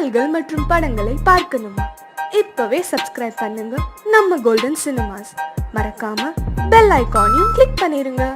பாடல்கள் மற்றும் படங்களை பார்க்கணுமா? இப்பவே சப்ஸ்கிரைப் பண்ணுங்க நம்ம கோல்டன் சினிமாஸ். மறக்காம பெல் ஐகானையும் கிளிக் பண்ணிருங்க.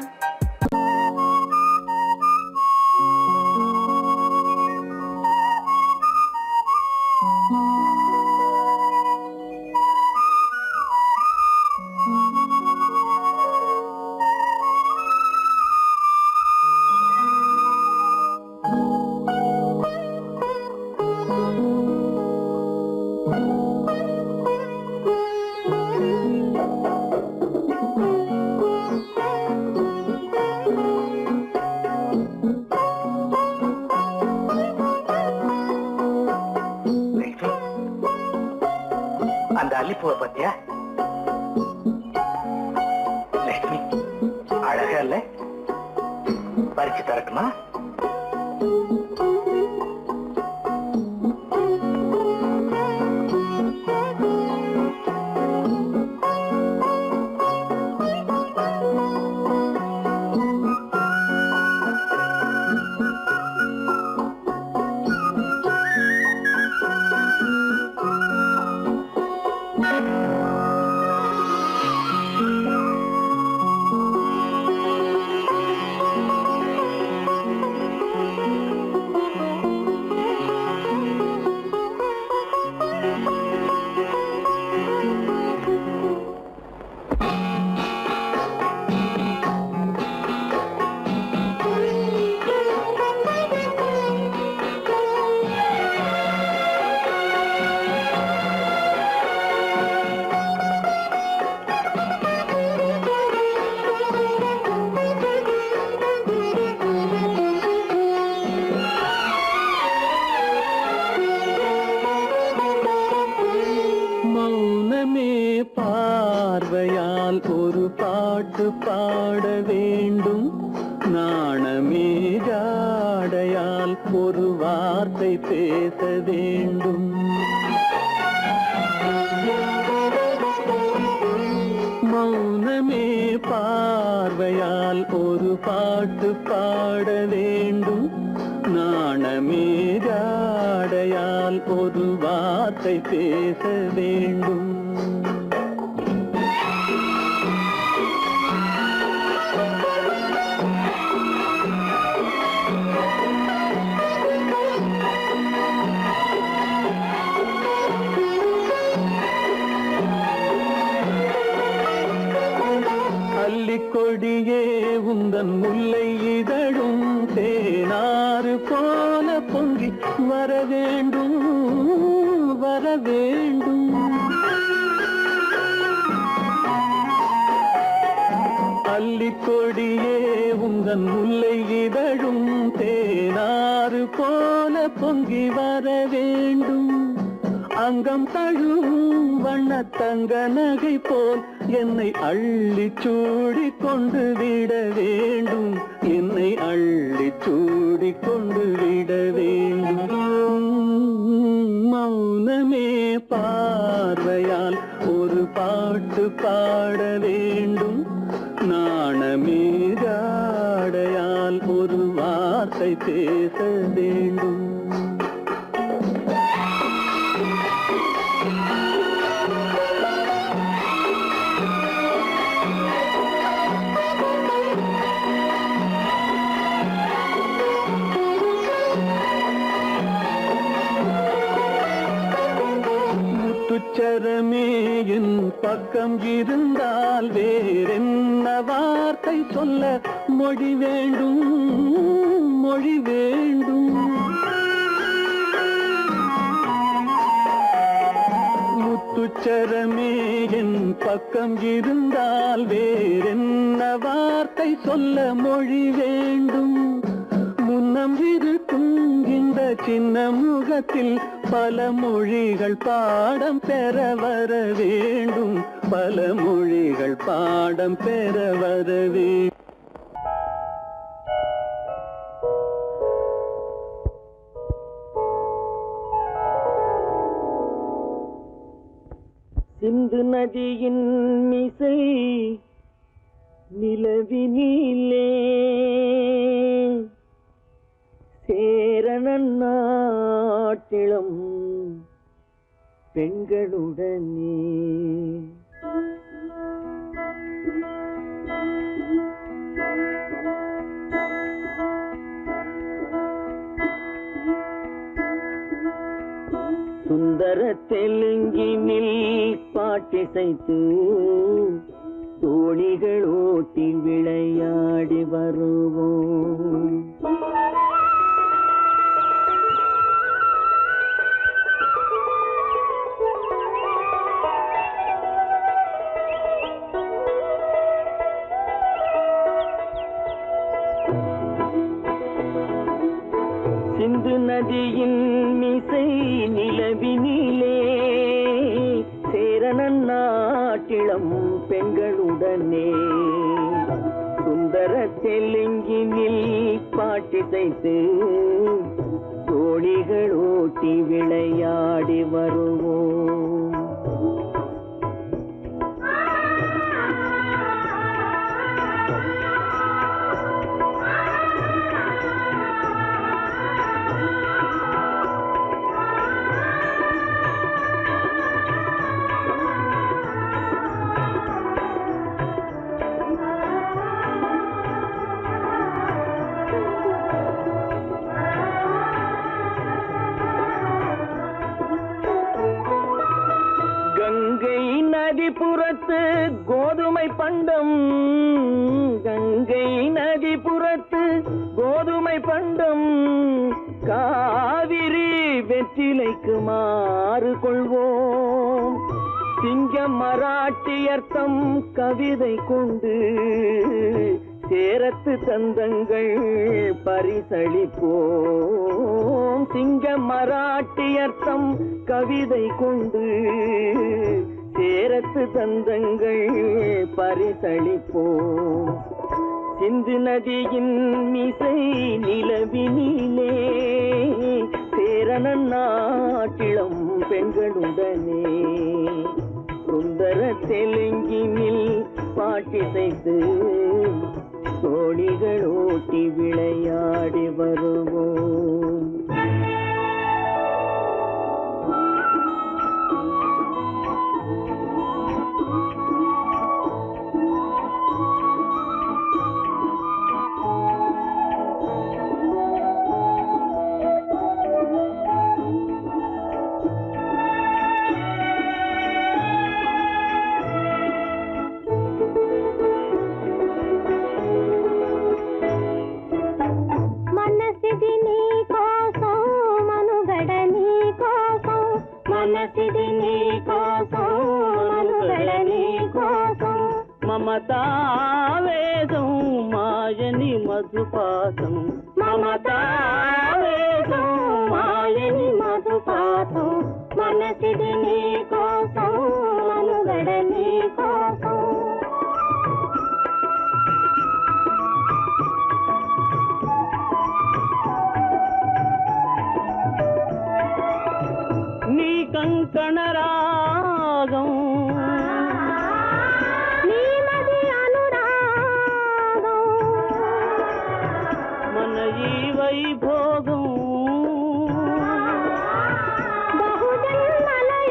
அந்த அல்லிப்பூவை பத்தியா? லட்சுமி அழகா இல்ல? பறிச்சு தரட்டுமா? பார்வையால் ஒரு பாட்டு பாட வேண்டும், நாணமே ஜாடையால் ஒரு வார்த்தை பேச வேண்டும். மௌனமே பார்வையால் ஒரு பாட்டு பாட வேண்டும், நாணமே ஜாடையால் ஒரு வார்த்தை பேச வேண்டும். கொடியே உந்தன் முல்லை இதழும் தேனாறு போல பொங்கி வர வேண்டும், வர வேண்டும். அல்லிக்கொடியே உந்தன் முல்லை இதழும் தேனாறு போல பொங்கி வர வேண்டும். அங்கம் தழுவும் வண்ணத்தங்க நகை போல் என்னை அள்ளி சூடி கொண்டு விட வேண்டும், என்னை அள்ளி சூடி கொண்டு விட வேண்டும். மௌனமே பார்வையால் ஒரு பாட்டு பாட வேண்டும், நாணமே ஜாடையால் ஒரு வார்த்தை பேச வேண்டும். முத்துச்சரமே என் பக்கம் இருந்தால் வேறென்ன வார்த்தை சொல்ல மொழி வேண்டும், மொழி வேண்டும். முத்துச்சரமே என் பக்கம் இருந்தால் வேறென்ன வார்த்தை சொல்ல மொழி வேண்டும். முன்னம் இருக்கும் இந்த சின்ன முகத்தில் பல மொழிகள் பாடம் பெற வர வேண்டும், பல மொழிகள் பாடம் பெற வர வேண்டும். சிந்து நதியின் மிசை நிலவினிலே சேரணன் நாட்டிலும் பெண்களுடனே. சுந்தர தெலுங்கினில் பாட்டிசைத்து தோணிகள் ஓட்டி விளையாடி வருவோம். சிந்து நதியின் மிசை நிலவினிலே சேரணன் நாட்டிளம் பெண்களுடனே சுந்தர தெலுங்கினில் பாட்டிசைத்து தோணிகள் ஓட்டி விளையாடி வருவோம். நதிபுறத்து கோதுமை பண்டம், கங்கை நதிபுறத்து கோதுமை பண்டம், காவிரி வெற்றிலைக்கு மாறு கொள்வோம். சிங்கம் மராட்டியர்த்தம் கவிதை கொண்டு சேரத்து தந்தங்கள் பரிசளிப்போம். சிங்கம் மராட்டியர்த்தம் கவிதை கொண்டு சேரத்து தந்தங்கள் பரிசளிப்போம். சிந்து நதியின் மிசை நிலவினிலே சேரணன் நாட்டிளம் பெண்களுடனே சுந்தர தெலுங்கினில் பாட்டிசைத்து தோணிகள் ஓட்டி விளையாடி வருவோம். మమతావేదం మాయని మధుపాసం, మమతావేదం మాయని మధుపాసం, మనసిది నీ కోసం మనుగడ నీ కోసం. నీ కంకణ రాగం వైభోగం బహుజన్మలయోగం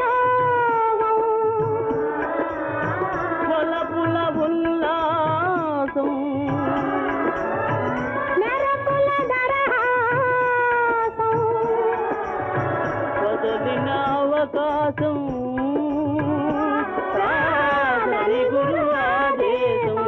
వలపుల ఉల్లాసం మెరపుల దరహాసం వదలిన అవకాశం సాధని గురు ఆదేశం.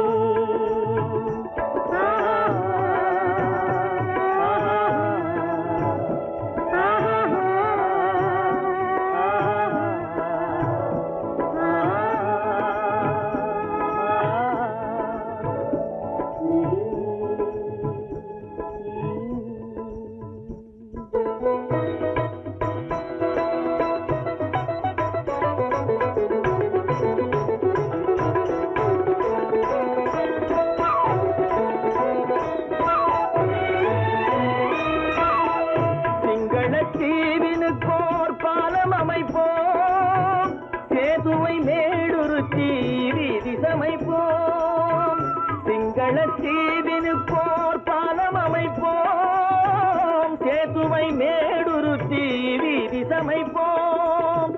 அமைப்போம்.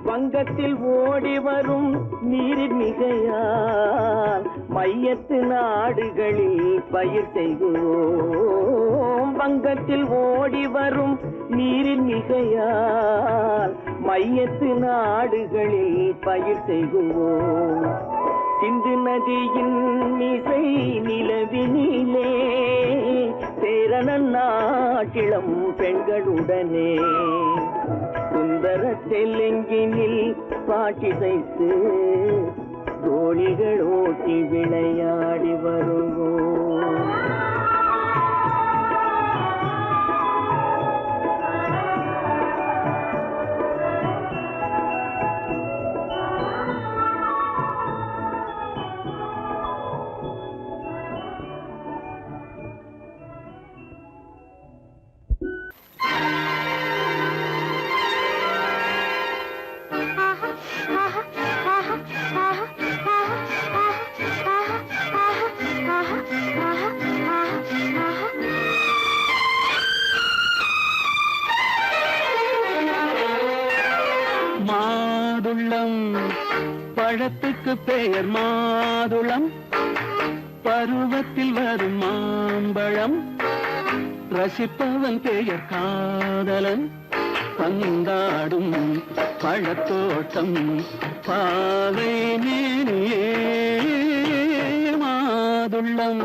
வங்கத்தில் ஓடி வரும் நீரின் மிகையால் மையத்து நாடுகளில் பயிர் செய்கிறோம். வங்கத்தில் ஓடி வரும் நீரின் மிகையால் மையத்து நாடுகளில் பயிர் செய்கிறோம். சிந்து நதியின் இசை நிலவினிலே சேரணன் நாட்டிளம் பெண்களுடனே சுந்தர தெலுங்கினில் பாட்டிசைத்து தோழிகள் ஓட்டி விளையாடி வருவோம். மாதுளம் பழத்துக்கு பெயர் மாதுளம், பருவத்தில் வரும் மாம்பழம், ரசிப்பவன் பெயர் காதலன், பந்தாடும் பழத்தோட்டம் பாவை மேனியே. மாதுளம்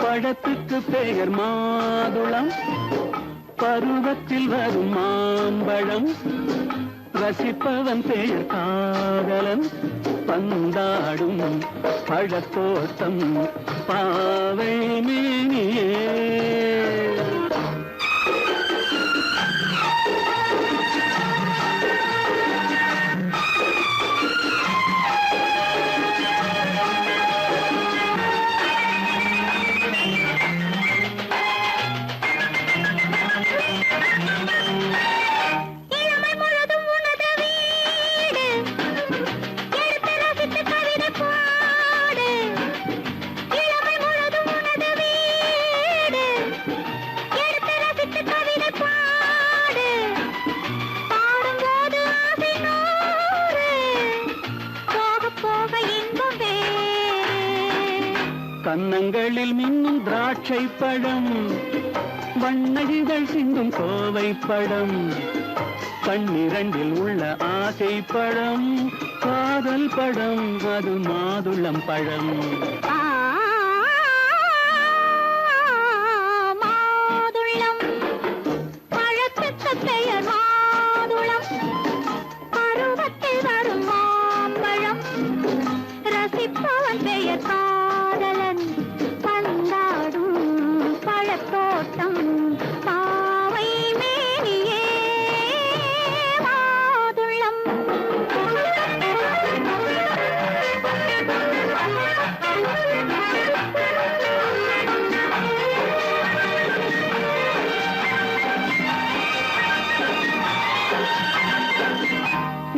பழத்துக்கு பெயர் மாதுளம், பருவத்தில் வரும் மாம்பழம், ரசிப்பவன் பெயர் காதலன், பந்தாடும் பழத்தோட்டம் பாவை மேனியே. கன்னங்களில் மின்னும் திராட்சை பழம், வண்ண இதழ் சிந்தும் கோவை பழம், கண்ணிரண்டில் உள்ள ஆசை பழம் காதல் பழம், அது மாதுளம் பழம். மாதுளம் பழத்துக்கு பெயர் மாதுளம், பருவத்தில் வரும் மாம்பழம், ரசிப்பவன் பெயர் காதலன், பந்தாடும் பழத்தோட்டம் பாவை மேனியே. மாதுளம்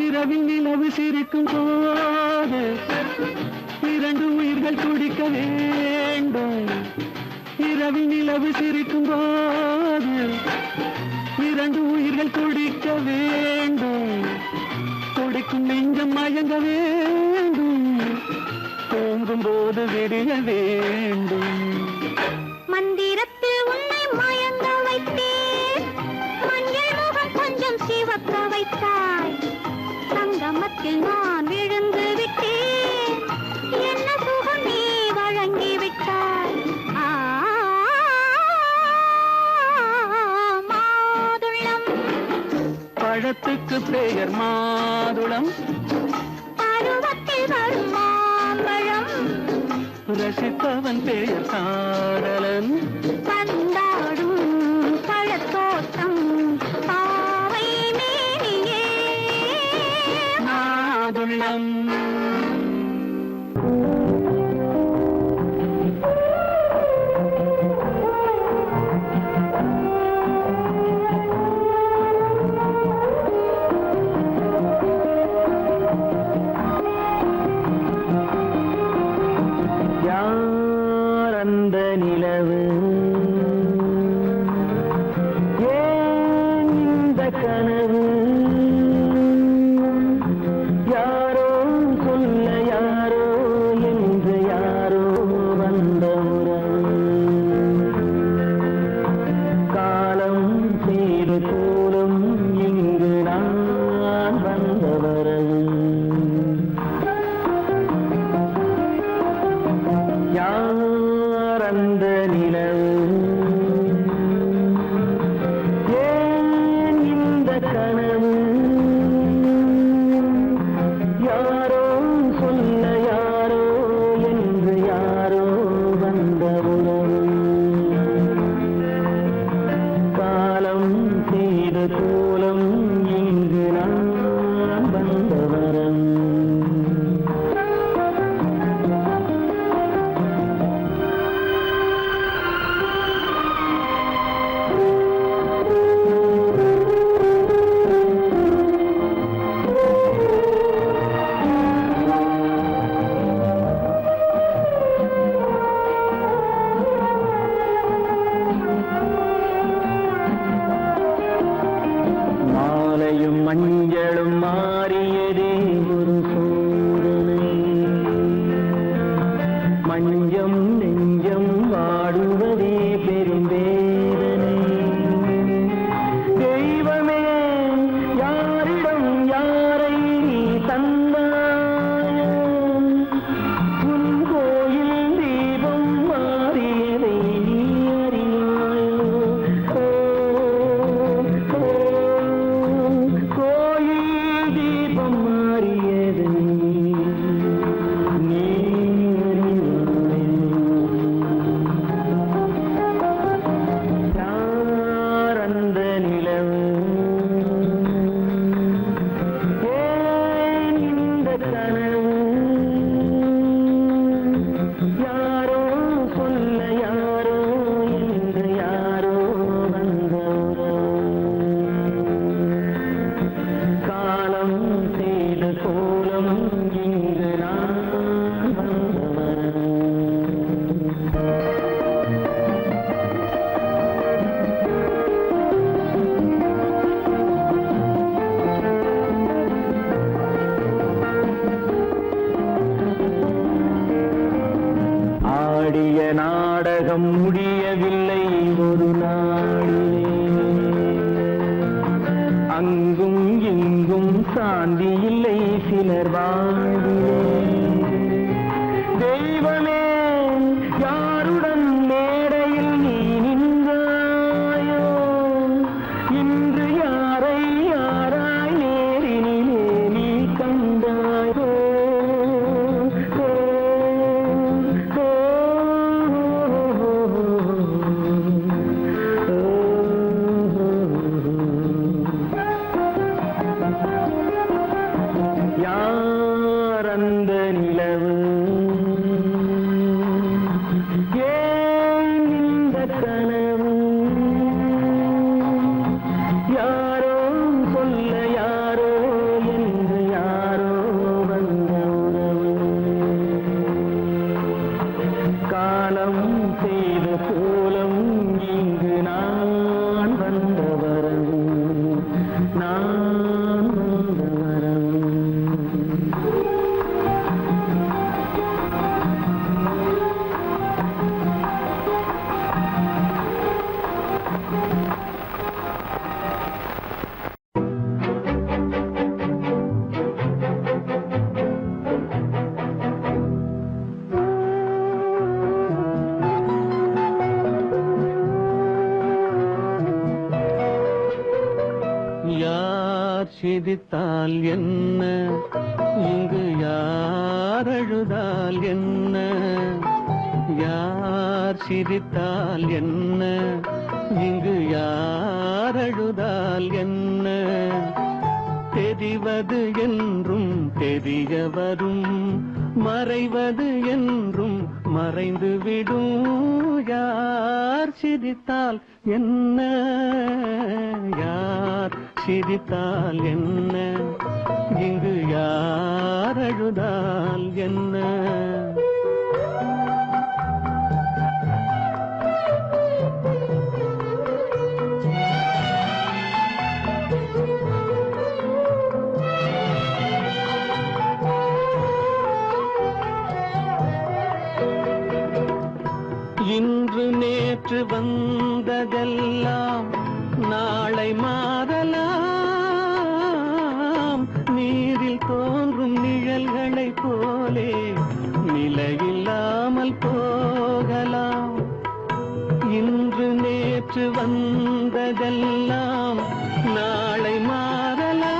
இரவில் நிலவு சிரிக்கும் போது இரண்டு உயிர்கள் துடிக்க வேண்டும். இரவில் நிலவு சிரிக்கும் போது இரண்டு உயிர்கள் துடிக்க வேண்டும். துடிக்கும் நெஞ்சம் மயங்க வேண்டும், தூங்கும் போது விடிய வேண்டும். மந்திரத்தில் உன்னை மயங்க வைத்தேன், மஞ்சள் முகம் கொஞ்சம் சிவக்க வைத்தாய், சங்கமத்தில் நான் விழுந்து விட்டேன், என்ன சுகம் நீ வழங்கி விட்டாய். மாதுளம் பழத்துக்கு பெயர் மாதுளம், பருவத்தில் வரும் மாம்பழம், ரசிப்பவன் பெயர் காதலன், பந்தாடும் பழத்தோட்டம் பாவை மேனியே. மாதுளம். யார் அந்த நிலவு, ஏன் இந்த கனவு, வெள்ளையும் மஞ்சளும் மாறியதே ஒரு சோதனை. மஞ்சம் நெஞ்சம் வாடுவதே பெரும் வேதனை. தெய்வமே யாரிடம் யாரை நீ தந்தாயோ, உன் கோயில் தீபம் மாறியதை நீ அறியாயோ. கோயில் தீபம் மாறியதை நீ யார் அந்த நிலவு, ஏன் இந்த கனவு, யாரோ சொல்ல யாரோ என்று யாரோ வந்த காலம் செய்த கோலம் இங்கு நான் வந்தவன். ஆடிய நாடகம் முடியவில்லை ஒரு நாளிலே, அங்கும் இங்கும் சாந்தி இல்லை சிலர் வாழ்விலே. தெய்வமே யாருடன் மேடையில் நீ நின்றாயோ, இன்று யாரை யாராய் நேரினிலே நீ கண்டாயோ. யார் அந்த நிலவு, ஏன் இந்த கனவு, யாரோ சொல்ல யாரோ என்று யாரோ வந்த உறவு. காலம் செய்த கோலம் இங்கு நான் வந்த வரவு, நான் வந்த வரவு. யார் சிரித்தால் என்ன, இங்கு யார் அழுதால் என்ன, யார் சிரித்தால் என்ன, இங்கு யார் அழுதால் என்ன, தெரிவது என்றும் தெரிய வரும், மறைவது என்றும் மறைந்து விடும். யார் சிரித்தால் என்ன, யார் சிரித்தால் என்ன, இங்கு யார் அழுதால் என்ன. இன்று நேற்று வந்ததெல்லாம் நாளை மாறலாம், நீரில் தோன்றும் நிழல்களைப் போலே நிலையில்லாமல் போகலாம். இன்று நேற்று வந்ததெல்லாம் நாளை மாறலாம்,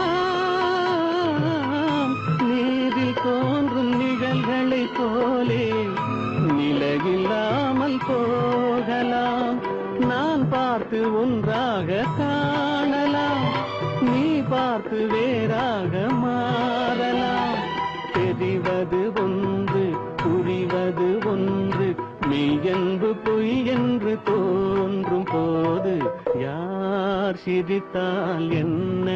நீரில் தோன்றும் நிழல்களைப் போலே நிலையில்லாமல் போகலாம். நான் பார்த்து ஒன்றாக காணலாம், நீ பார்த்து வேறாக மாறலாம். தெரிவது ஒன்று புரிவது ஒன்று, மெய் என்று பொய் என்று தோன்றும் போது யார் சிரித்தால் என்ன,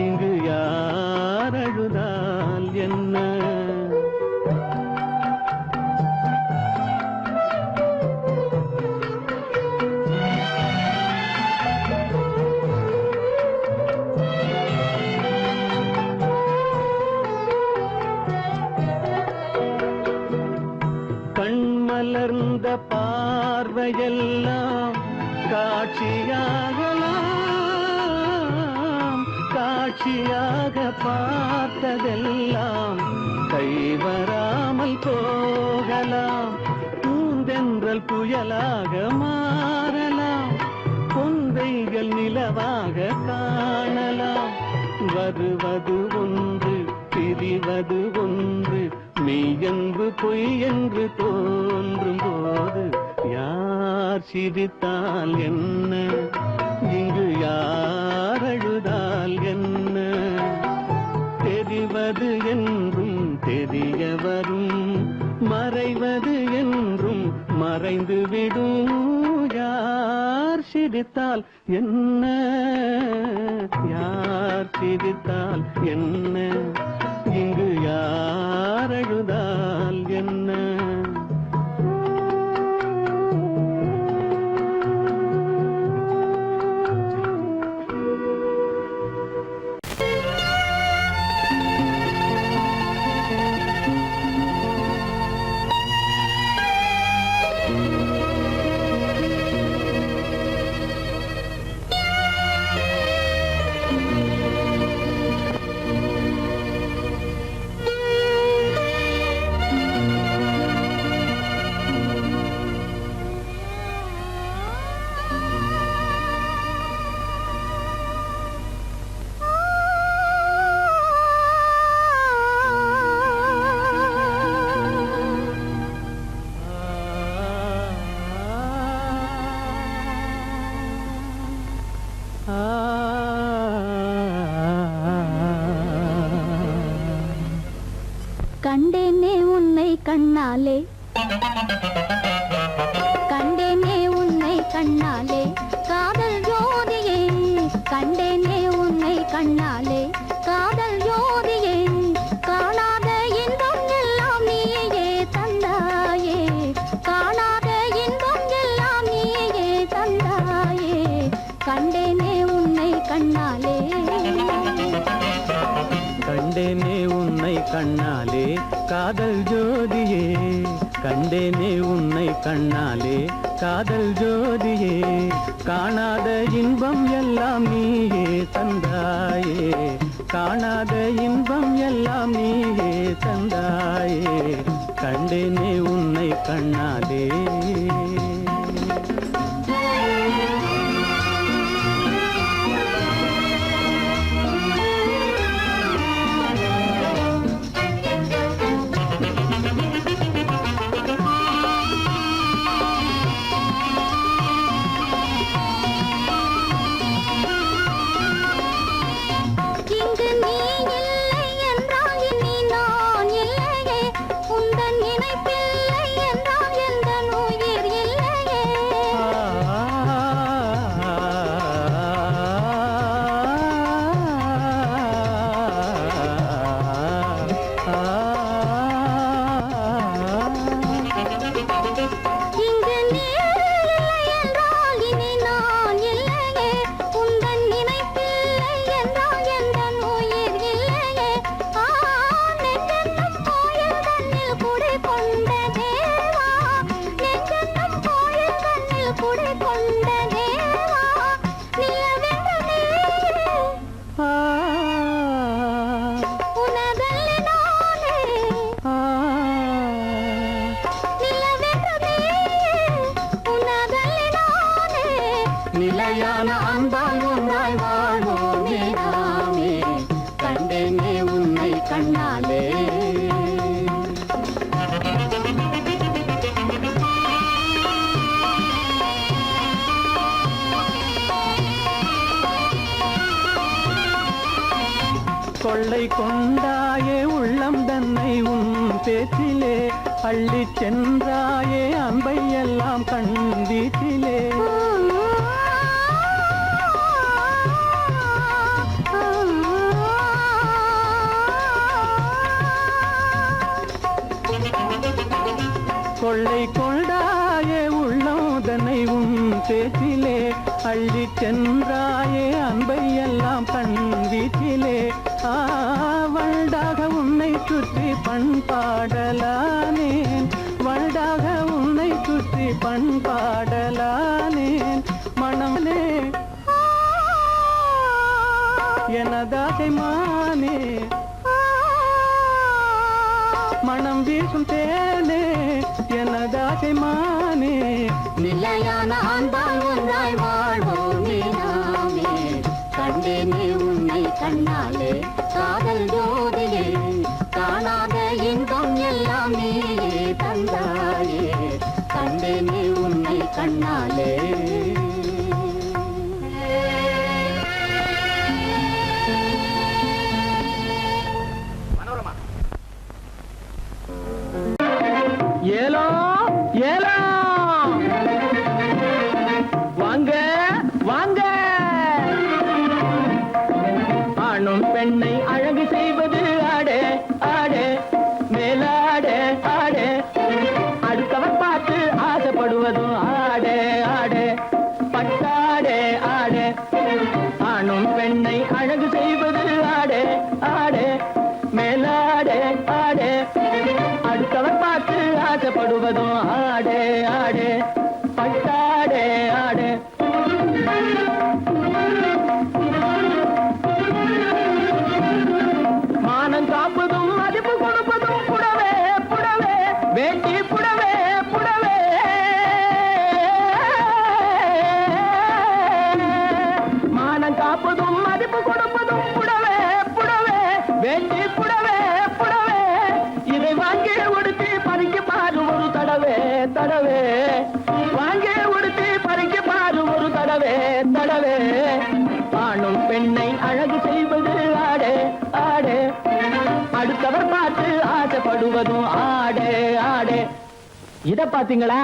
இங்கு யார் அழுதால் என்ன. காட்சியாக பார்த்ததெல்லாம் கைவராமல் போகலாம். பூந்தென்றல் புயலாக மாறலாம், பொந்தைகள் நிலவாக காணலாம். வருவது ஒன்று பிரிவது ஒன்று, மெய்யென்று பொய் என்று தோன்றும் போது யார் சிரித்தால் என்ன, இங்கு யார் அழுதால் என்ன? தெரிவது என்றும் தெரிய வரும், மறைவது என்றும் மறைந்து விடும். யார் சிரித்தால் என்ன, யார் சிரித்தால் என்ன, இங்கு யார் அழுதால் என்ன? கண்டேனே உன்னை கண்ணாலே, கண்டேனே உன்னை கண்ணாலே, காதல் ஜோதியே. கண்டேனே உன்னை கண்ணாலே, காதல் ஜோதியே. காணாத இன்பம் எல்லாம் நீயே தந்தாயே, காணாத இன்பம் எல்லாம் நீயே தந்தாயே. கண்டேனே உன்னை கண்ணாலே, கண்டேனே உன்னை கண்ணாலே, காதல் ஜோதியே. கண்டேனே உன்னை கண்ணாலே, காதல் ஜோதியே. காணாத இன்பம் எல்லாம் நீயே தந்தாயே, காணாத இன்பம் எல்லாம் நீயே தந்தாயே. கண்டேனே உன்னை கண்ணாலே. இங்கு நீ இல்லை என்றால் இனி நான் இல்லையே, உந்தன் நினைப்பில்லை என்றால் எந்தன் உயிர் இல்லையே. இங்கு நீ இல்லை என்றால் இனி நான் இல்லையே, உந்தன் நினைப்பில்லை என்றால் எந்தன் உயிர் இல்லையே. நெஞ்சென்னும் கோயில் தன்னில் குடி கொண்ட தேவா, நெஞ்சென்னும் கோயில் தன்னில் குடி கொண்ட தேவா. நிலவென்று நீயே, உனதல்லி நானே. நிலவென்று நீயே, உனதல்லி நானே. நிலையான அன்பால் ஒன்றாய் வாழ்வோமே நாமே. கண்டேனே உன்னை கண்ணாலே. கொள்ளை கொண்டாயே உள்ளம் தன்னை உன் பேச்சிலே, அள்ளிச் சென்றாயே அன்பை எல்லாம் கண் வீட்டிலே. கொள்ளை கொண்டாயே உள்ளோதனை உன் பேச்சிலே, அள்ளிச் சென்றாயே அன்பை எல்லாம் கண் வீட்டிலே. வண்டாக உன்னை சுற்றி பண்பாடலானேன், வண்டாக உன்னை சுற்றி பண்பாடலானேன். மனமே எனதாசை மானே மனம் வீசும் தேனே எனதாசை மானே நிலையான அன்பால் ஒன்றாய் வாழ்வோமே நாமே கண்டேனே உன்னை கண்ணாலே காதல் ஜோதியே காணாத இன்பம் எல்லாம் நீயே தந்தாயே கண்டேனே உன்னை கண்ணாலே ஏலோ ஏலோ வாங்க வாங்க ஆணும் பெண்ணை அழகு செய்வது ஆடே ஆடே மேலாடே ஆடே அடுத்தவர் பார்த்து ஆசைப்படுவதும் ஆடே ஆடே பட்டாடே ஆடே ஆணும் பெண்ணை அழகு செய்வது ஆடே ஆடே மேலாடே ஆடே அடுத்தவர் பார்த்து ஆசைப்படுவதும் ஆடே ஆடே பட்டாடே ஆடே மானம் காப்பதும் மதிப்பு கொடுப்பதும் புடவே புடவே வேண்டி புடவே புடவே மானம் காப்பதும் மதிப்பு கொடுப்பதும் புடவே புடவே வேண்டி புடவே புடவே இதை வாங்கி உடுத்தி பறிக்க பாரு ஒரு தடவே தடவே வாங்கி உடுத்தி பறிக்க பாரு ஒரு தடவே தடவே ஆணும் பெண்ணை அழகு செய்வது ஆடே ஆடே அடுத்தவர் பார்த்து ஆசைப்படுவதும் ஆடே ஆடே இத பாத்தீங்களா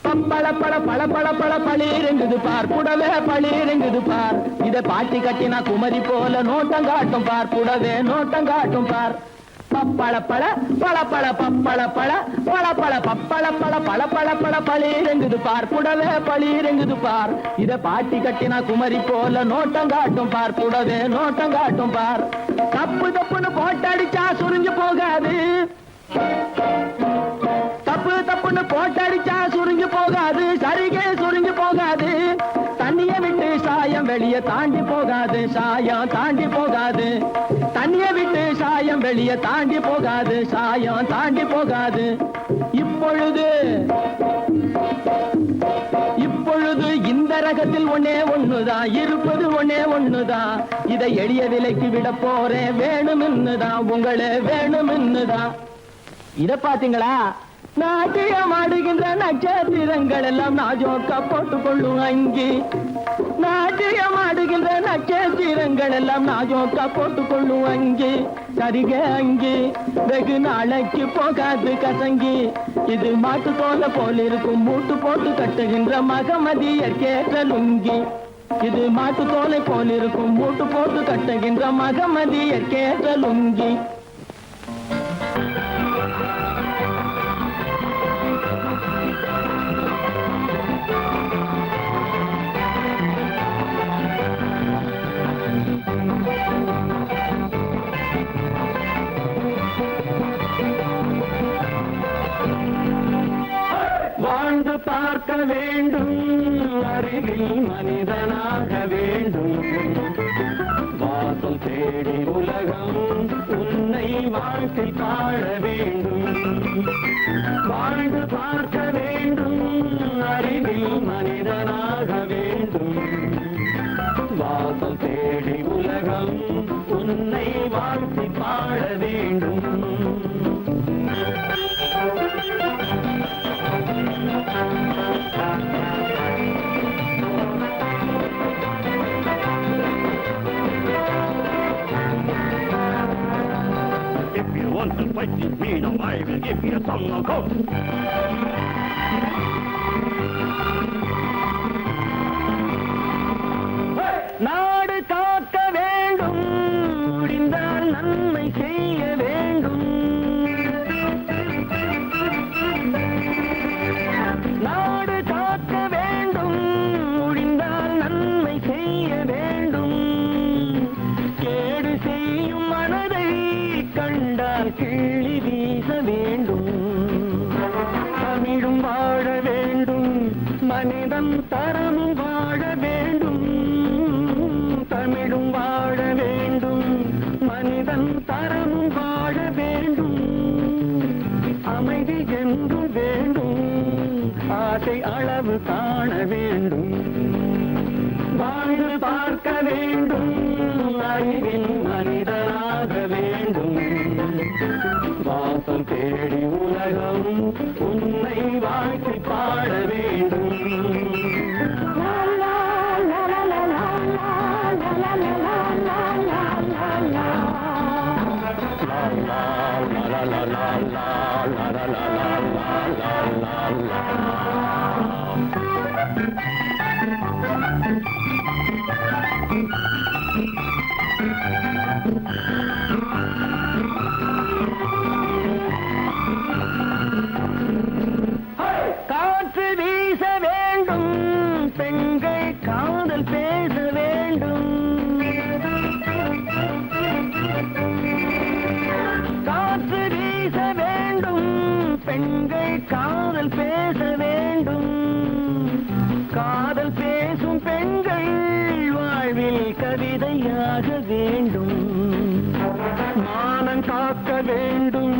பப்பள பழ பழ பழ பழ பளிரெங்குது பார் புடவே பளிரெங்குது பார் இத பாட்டி கட்டினா குமரி போல நோட்டம் காட்டும் பார் புடவே நோட்டம் காட்டும் பார் பப்பள பழ பழ பழ பப்பள பழ பழ பழ பப்பள பழ பழ பழ பழ பளிரெங்குது பார் புடவே பளிரெங்குது பார் இத பாட்டி கட்டினா குமரி போல நோட்டம் காட்டும் பார் புடவே நோட்டம் காட்டும் பார் தப்பு தப்புன்னு போட்டடிச்சா சுருங்கி போகாது தப்பு தப்புன்னு போட்டடிச்சா சுருங்கி போகாது சரிகே சுருங்கி போகாது தண்ணிய விட்டு சாயம் வெளியே தாண்டி போகாது சாயம் தாண்டி போகாது தண்ணிய விட்டு சாயம் வெளியே தாண்டி போகாது சாயம் தாண்டி போகாது இப்பொழுது இப்பொழுது இந்த ரகத்தில் ஒன்னே ஒண்ணுதான் இருப்பது ஒன்னே ஒண்ணுதான் இதை எளிய விலைக்கு விட போறேன் வேணும்னுதான் உங்களே வேணும்னுதான் இத பாத்தீங்களா நாட்டியம் ஆடுகின்ற நட்சத்திரங்கள் எல்லாம் நாஜோக்கா போட்டுக்கொள்ளும் அங்கி நாட்டியம் ஆடுகின்ற நட்சத்திரங்கள் எல்லாம் நாஜோக்கா போட்டுக்கொள்ளும் அங்கி சரிக அங்கி வெகு நாளைக்கு போகாது கசங்கி இது மாட்டு தோலை போல் இருக்கும் மூட்டு போட்டு கட்டுகின்ற மகமதியர் கேட்ட லுங்கி இது மாட்டு தோலை போல் இருக்கும் மூட்டு போட்டு கட்டுகின்ற மகமதியர் கேட்ட லுங்கி வாழ்ந்து பார்க்க வேண்டும் அறிவில் மனிதனாக வேண்டும் வாசல் தேடி உலகம் உன்னை வாழ்க்கை பாட வேண்டும் வாழ்ந்து பார்க்க வேண்டும் அறிவில் மனிதனாக வேண்டும் வாசல் தேடி உலகம் உன்னை வாழ்க்கை பாட வேண்டும் If you want to fight this freedom, I will give you a song of hope. நாடு காக்க வேண்டும் முடிந்தால் நன்மை செய்ய வேண்டும் நாடு காக்க வேண்டும் முடிந்தால் நன்மை செய்ய வேண்டும் கேடு செய்யும் மனதை கண்டால் கிள்ளி வீச வேண்டும் தமிழும் வாழ வேண்டும் மனிதன் தரமும் வாழ வேண்டும் தமிழும் வாழ வேண்டும் எந்தன் தரமும் வாழ வேண்டும், அமைதி என்று வேண்டும், ஆசை அளவு காண வேண்டும், வாழ்ந்து பார்க்க வேண்டும், அறிவின் மனிதனாக வேண்டும், வாசம் தேடி உலகம் உன்னை வாழ்த்தி பாட வேண்டும். காற்று வீச வேண்டும், பெண்கள் காதல் பேச வேண்டும், காற்று வீச வேண்டும், பெண்கள் காதல் பேச வேண்டும், காதல் பேசும் பெண்கள் வாழ்வில் கவிதையாக வேண்டும், மானம் காக்க வேண்டும்,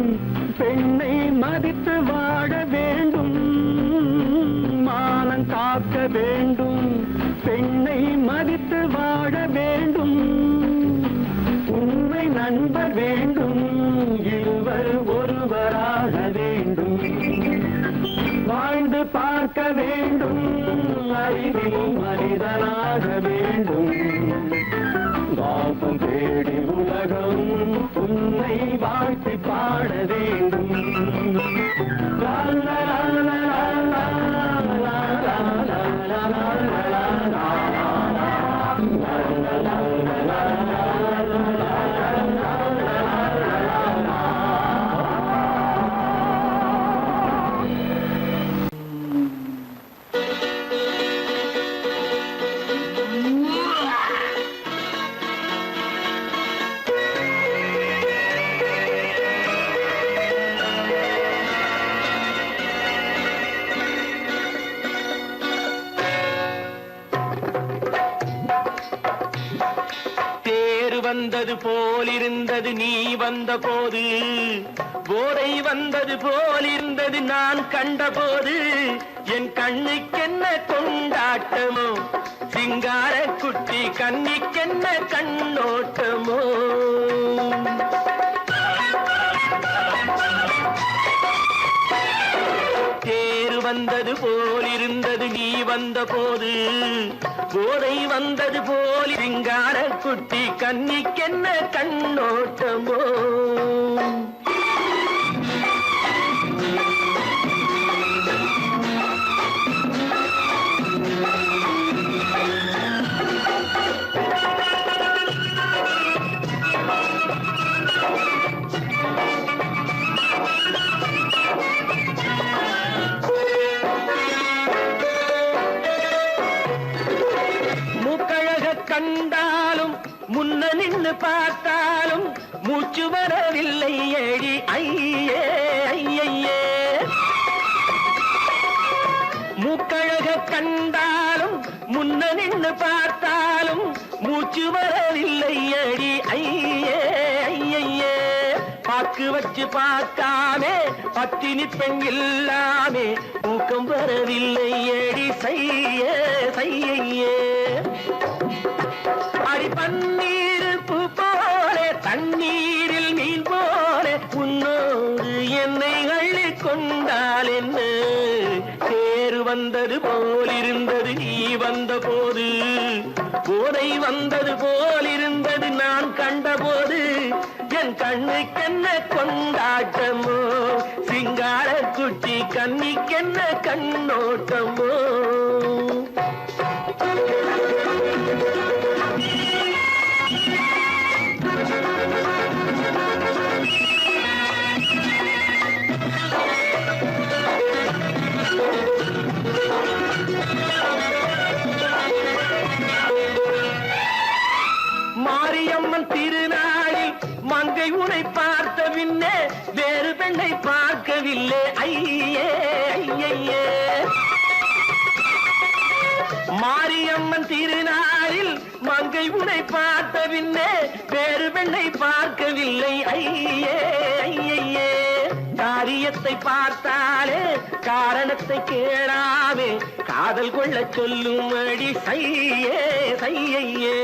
பெண்ணை மதித்து வாழ வேண்டும், மானம் காக்க வேண்டும், பெண்ணை மதித்து வாழ வேண்டும், உண்மை நண்பர் வேண்டும், இருவர் ஒருவராக வேண்டும், வாழ்ந்து பார்க்க வேண்டும், அறிவில் மனிதனாக வேண்டும், வாசம் தேடி உலகம் உன்னை வாழ்த்தி பாட வேண்டும். லா, லா, லா, லா, லா, லா, லா, லா, லா, லா, லா, வந்தது போலிருந்தது நீ வந்த போது, போதை வந்தது போலிருந்தது நான் கண்டபோது, என் கண்ணுக்கென்ன கொண்டாட்டமோ, சிங்கார குட்டி கண்ணிக்கென்ன கண்ணோட்டமோ. தேர் வந்தது போலிருந்தது நீ வந்த போது, போதை வந்தது போல் சிங்கார குட்டி கண்ணிக்கென்ன கண்ணோட்டமோ. கண்டாலும் முன்ன நின்று பார்த்தாலும் மூச்சு வரவில்லை ஏடி ஐயே ஐயே. மூக்கழக கண்டாலும் முன்ன நின்று பார்த்தாலும் மூச்சு வரவில்லை ஏடி ஐயே ஐயே. பாக்கு வச்சு பார்க்காமே பத்தினி பெண் இல்லாமே ஊக்கம் வரவில்லை ஏடி செய்ய செய்யே. அடி பன்னீர் பூ போலே தண்ணீரில் மீன் போலே உன்னோடு என்னை அள்ளி கொண்டால் என்ன. தேர் வந்தது போலிருந்தது நீ வந்த போது, போதை வந்தது போலிருந்தது நான் கண்டபோது, என் கண்ணுக்கென்ன கொண்டாட்டமோ, சிங்கார குட்டி கண்ணிக்கென்ன கண்ணோட்டமோ. மாரியம்மன் திருநாளில் மங்கை உன்னை பார்த்த பின்னே வேறு பெண்ணை பார்க்கவில்லை ஐயே ஐயே. மாரியம்மன் திருநாளில் மங்கை உன்னை பார்த்த பின்னே வேறு பெண் பெண்ணை பார்க்கவில்லை ஐயே ஐயே காரியத்தை பார்த்தாலே காரணத்தை கேளாமே காதல் கொள்ள சொல்லும்படி சையே சையே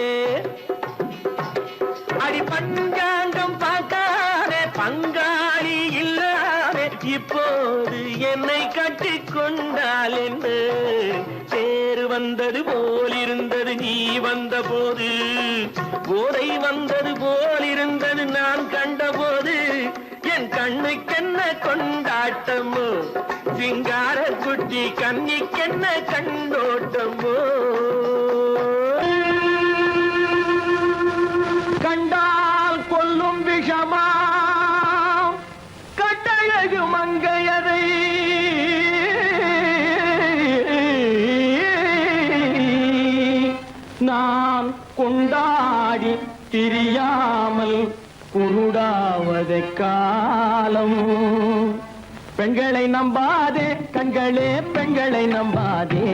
அடி பஞ்சாங்கம் பார்க்காதே பங்காளி இல்லாதே இப்போது என்னை கட்டி கொண்டால் என்ன தேர் வந்தது போல் இருந்தது நீ வந்த போது போதை வந்தது போல் இருந்தது நான் கண்டபோது என் கண்ணுக்கென்ன கொண்டாட்டமோ சிங்கார குட்டி கண்ணிக்கென்ன கண்டோட்டமோ கண்டால் கொல்லும் விஷமா கட்டழகு மங்கையரை நான் கொண்டாடி திரியாமல் குருடாவதை காலம் பெண்களை நம்பாதே கண்களே பெண்களை நம்பாதே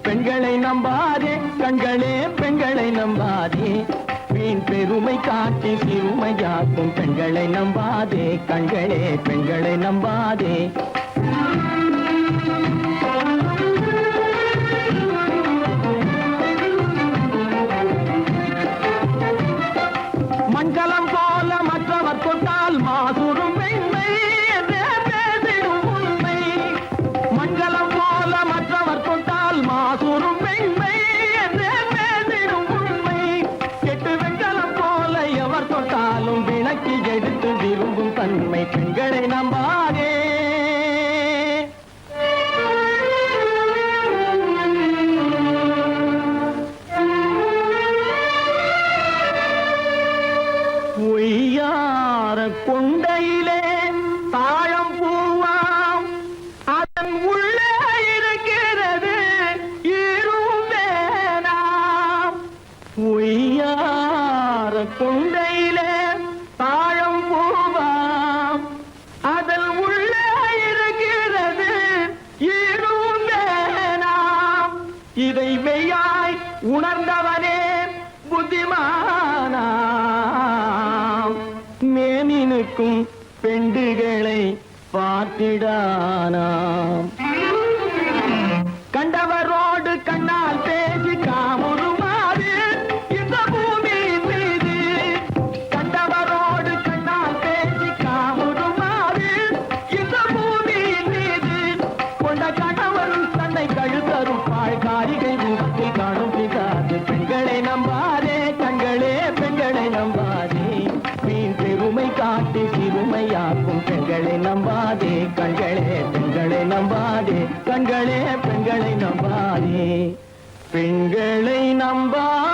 பெண்களை நம்பாதே கண்களே பெண்களை நம்பாதே வீண் பெருமை காட்டி சிறுமையாக்கும் பெண்களை நம்பாதே கண்களே பெண்களை நம்பாதே மங்களம் போல மற்றவர் கொண்டால் மாசுரும் பெண்மை என்றே பேசிடும் உண்மை மங்களம் போல மற்றவர் கொண்டால் மாசுரும் பெண்மை என்றே பேசிடும் உண்மை கெட்டு வெண்கலம் போல எவர் தொட்டாலும் விளக்கி எடுத்து விரும்பும் தன்மை பெண்களை நம்பாதே பொய்யார கொண்டையிலே தாழம் பூவாம் அதன் உள்ளே இருக்கிறது ஈரும் வேணாம் பொய்யார கொண்டையிலே தாழம் பூவாம் அதன் உள்ளே இருக்கிறது ஈரும் வேணாம் இதை மெய்யாய் உணர்ந்தவனே புத்திமானா மேனினுக்கும் பெண்டுகளை பார்த்திடானாம் கண்டவரோடு கண்ணால் பேசி காமுறுமாறு இந்த பூமியின் மீது கண்டவரோடு கண்ணால் பேசி காமுறுமாறு இந்த பூமியின் மீது கொண்ட கணவன் தன்னை கழுத்தரும் காரிகை முகத்தில் காணும் பிதாது பெண்களை நம்பாதே கண்களே பெண்களை நம்பாதே வீண் பெருமை காட்டி சிறுமையாக்கும் பெண்களை நம்பாதே கண்களே பெண்களை நம்பாதே கண்களே பெண்களை நம்பாதே பெண்களை நம்பாதே